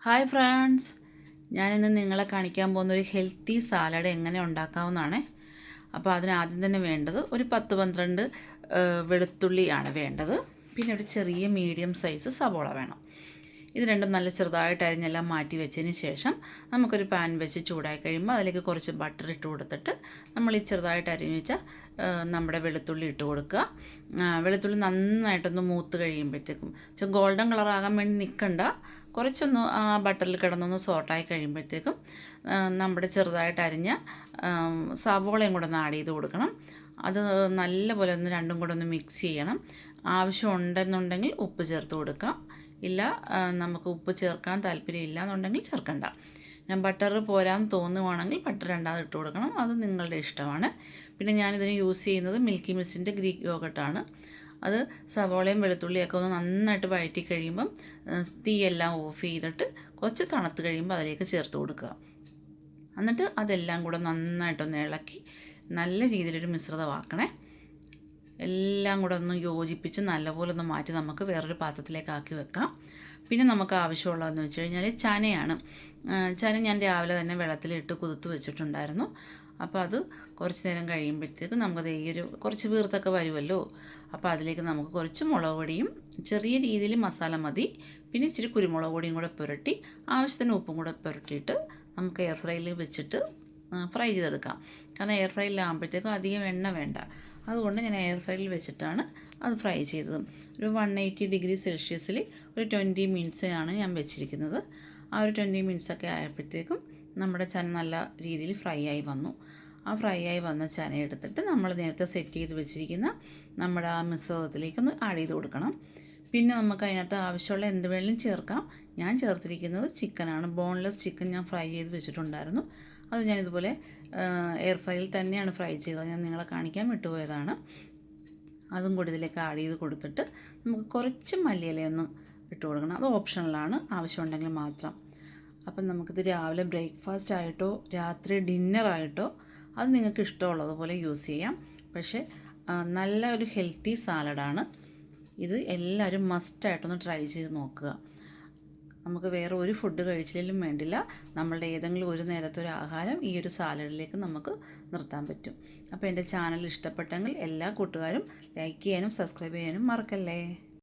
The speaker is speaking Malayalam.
ഹായ് ഫ്രണ്ട്സ്, ഞാനിന്ന് നിങ്ങളെ കാണിക്കാൻ പോകുന്നൊരു ഹെൽത്തി സാലഡ് എങ്ങനെ ഉണ്ടാക്കാവുന്നതാണ്. അപ്പോൾ അതിനാദ്യം തന്നെ വേണ്ടത് ഒരു 10-12 വെളുത്തുള്ളിയാണ് വേണ്ടത്. പിന്നെ ഒരു ചെറിയ മീഡിയം സൈസ് സവോള വേണം. ഇത് രണ്ടും നല്ല ചെറുതായിട്ട് അരിഞ്ഞെല്ലാം മാറ്റി വെച്ചതിന് ശേഷം നമുക്കൊരു പാൻ വെച്ച് ചൂടായി കഴിയുമ്പോൾ അതിലേക്ക് കുറച്ച് ബട്ടർ ഇട്ട് കൊടുത്തിട്ട് നമ്മൾ ഈ ചെറുതായിട്ട് അരിഞ്ഞ് വെച്ച നമ്മുടെ വെളുത്തുള്ളി ഇട്ട് കൊടുക്കുക. വെളുത്തുള്ളി നന്നായിട്ടൊന്ന് മൂത്ത് കഴിയുമ്പോഴത്തേക്കും ഗോൾഡൻ കളറാകാൻ വേണ്ടി നിൽക്കണ്ട, കുറച്ചൊന്ന് ആ ബട്ടറിൽ കിടന്നൊന്ന് സോട്ടായി കഴിയുമ്പോഴത്തേക്കും നമ്മുടെ ചെറുതായിട്ട് അരിഞ്ഞ സവോളയും കൂടെ ഒന്ന് ആഡ് ചെയ്ത് കൊടുക്കണം. അത് നല്ലപോലെ ഒന്ന് രണ്ടും കൂടെ ഒന്ന് മിക്സ് ചെയ്യണം. ആവശ്യമുണ്ടെന്നുണ്ടെങ്കിൽ ഉപ്പ് ചേർത്ത് കൊടുക്കാം. ഇല്ല, നമുക്ക് ഉപ്പ് ചേർക്കാൻ താല്പര്യമില്ല എന്നുണ്ടെങ്കിൽ ചേർക്കണ്ട. ഞാൻ ബട്ടർ പോരാന്ന് തോന്നുവാണെങ്കിൽ ബട്ടർ രണ്ടാമത് ഇട്ട് കൊടുക്കണം. അത് നിങ്ങളുടെ ഇഷ്ടമാണ്. പിന്നെ ഞാനിതിന് യൂസ് ചെയ്യുന്നത് മിൽക്കി മിസ്റ്റിൻ്റെ ഗ്രീക്ക് യോഗട്ടാണ്. അത് സവോളയും വെളുത്തുള്ളിയൊക്കെ ഒന്ന് നന്നായിട്ട് വഴറ്റി കഴിയുമ്പം തീയെല്ലാം ഓഫ് ചെയ്തിട്ട് കുറച്ച് തണുത്ത് കഴിയുമ്പോൾ അതിലേക്ക് ചേർത്ത് കൊടുക്കുക. എന്നിട്ട് അതെല്ലാം കൂടെ നന്നായിട്ടൊന്ന് ഇളക്കി നല്ല രീതിയിലൊരു മിശ്രിതമാക്കണേ. എല്ലാം കൂടെ ഒന്ന് യോജിപ്പിച്ച് നല്ലപോലെ ഒന്ന് മാറ്റി നമുക്ക് വേറൊരു പാത്രത്തിലേക്ക് ആക്കി വെക്കാം. പിന്നെ നമുക്ക് ആവശ്യമുള്ളതെന്ന് വെച്ച് കഴിഞ്ഞാൽ ചനയാണ്. ചന ഞാൻ രാവിലെ തന്നെ വെള്ളത്തിലിട്ട് കുതിർത്ത് വെച്ചിട്ടുണ്ടായിരുന്നു. അപ്പോൾ അത് കുറച്ച് നേരം കഴിയുമ്പോഴത്തേക്ക് നമുക്കത് ഈ ഒരു കുറച്ച് വീർത്തൊക്കെ വരുമല്ലോ. അപ്പോൾ അതിലേക്ക് നമുക്ക് കുറച്ച് മുളക് പൊടിയും ചെറിയ രീതിയിൽ മസാല മതി, പിന്നെ ഇച്ചിരി കുരുമുളക് പൊടിയും കൂടെ പുരട്ടി ആവശ്യത്തിന് ഉപ്പും കൂടെ പുരട്ടിയിട്ട് നമുക്ക് എയർ ഫ്രൈയിൽ വെച്ചിട്ട് ഫ്രൈ ചെയ്തെടുക്കാം. കാരണം എയർ ഫ്രൈയിലാകുമ്പോഴത്തേക്കും അധികം എണ്ണ വേണ്ട. അതുകൊണ്ട് ഞാൻ എയർ ഫ്രൈയിൽ വെച്ചിട്ടാണ് അത് ഫ്രൈ ചെയ്തത്. ഒരു 180 ഡിഗ്രി സെൽഷ്യസിൽ ഒരു 20 മിനിറ്റ്സാണ് ഞാൻ വെച്ചിരിക്കുന്നത്. ആ ഒരു 20 മിനിറ്റ്സൊക്കെ ആയപ്പോഴത്തേക്കും നമ്മുടെ ചന നല്ല രീതിയിൽ ഫ്രൈ ആയി വന്നു. ആ ഫ്രൈ ആയി വന്ന ചന എടുത്തിട്ട് നമ്മൾ നേരത്തെ സെറ്റ് ചെയ്ത് വെച്ചിരിക്കുന്ന നമ്മുടെ ആ മിശ്രിതത്തിലേക്കൊന്ന് ആഡ് ചെയ്ത് കൊടുക്കണം. പിന്നെ നമുക്ക് അതിനകത്ത് ആവശ്യമുള്ള എന്ത് വേണമെങ്കിലും ചേർക്കാം. ഞാൻ ചേർത്തിരിക്കുന്നത് ചിക്കനാണ്. ബോൺലെസ് ചിക്കൻ ഞാൻ ഫ്രൈ ചെയ്ത് വെച്ചിട്ടുണ്ടായിരുന്നു. അത് ഞാനിതുപോലെ എയർ ഫ്രൈയിൽ തന്നെയാണ് ഫ്രൈ ചെയ്തത്. ഞാൻ നിങ്ങളെ കാണിക്കാൻ വിട്ടുപോയതാണ്. അതും കൂടി ഇതിലേക്ക് ആഡ് ചെയ്ത് കൊടുത്തിട്ട് നമുക്ക് കുറച്ച് മല്ലിയിലയൊന്ന് ഇട്ട് കൊടുക്കണം. അത് ഓപ്ഷണലാണ്, ആവശ്യമുണ്ടെങ്കിൽ മാത്രം. അപ്പം നമുക്കിത് രാവിലെ ബ്രേക്ക്ഫാസ്റ്റ് ആയിട്ടോ രാത്രി ഡിന്നറായിട്ടോ അത് നിങ്ങൾക്ക് ഇഷ്ടമുള്ളതുപോലെ യൂസ് ചെയ്യാം. പക്ഷേ നല്ല ഒരു ഹെൽത്തി സാലഡാണ് ഇത്. എല്ലാവരും മസ്റ്റായിട്ടൊന്ന് ട്രൈ ചെയ്ത് നോക്കുക. നമുക്ക് വേറെ ഒരു ഫുഡ് കഴിച്ചില്ലെങ്കിലും വേണ്ടില്ല, നമ്മളുടെ ഏതെങ്കിലും ഒരു നേരത്തെ ഒരു ആഹാരം ഈ ഒരു സാലഡിലേക്ക് നമുക്ക് നിർത്താൻ പറ്റും. അപ്പോൾ എൻ്റെ ചാനൽ ഇഷ്ടപ്പെട്ടെങ്കിൽ എല്ലാ കൂട്ടുകാരും ലൈക്ക് ചെയ്യാനും സബ്സ്ക്രൈബ് ചെയ്യാനും മറക്കല്ലേ.